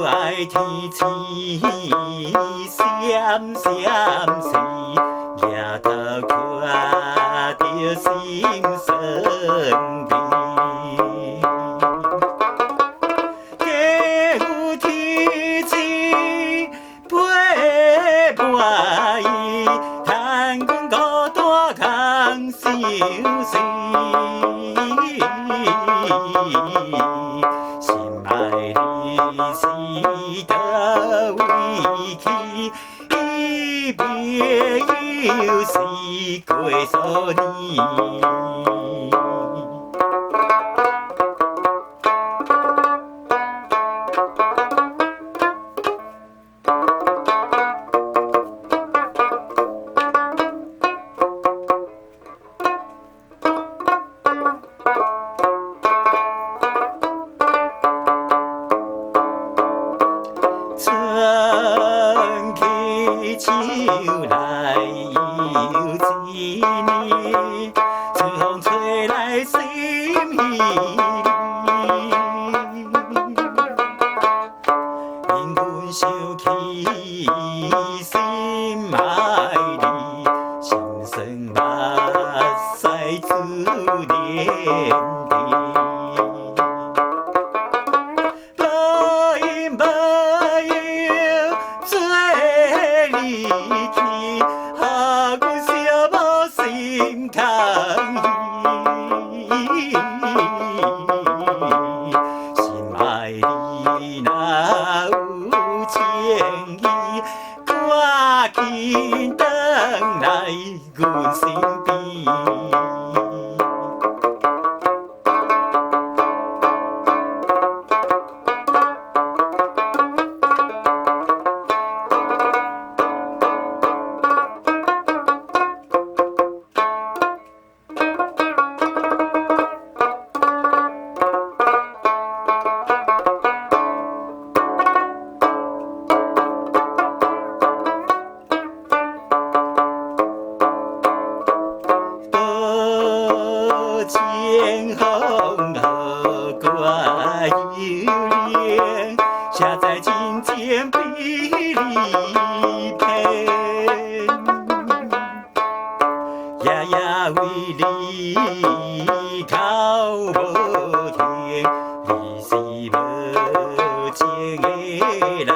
爱天星闪闪烁，抬头看着心酸悲。假有天星陪伴伊，叹阮孤单空相随。心爱你是倒位去？一别又是过数年。春去秋来又一年，春风吹来心稀令阮想起心爱你，心酸目屎珠连地。离去，阮寂寞心空虚。心爱你若有情意，赶紧转来阮身边。情风雨挂悠恋，写在真情比你偏。夜夜为你哭无停，你是无情的人。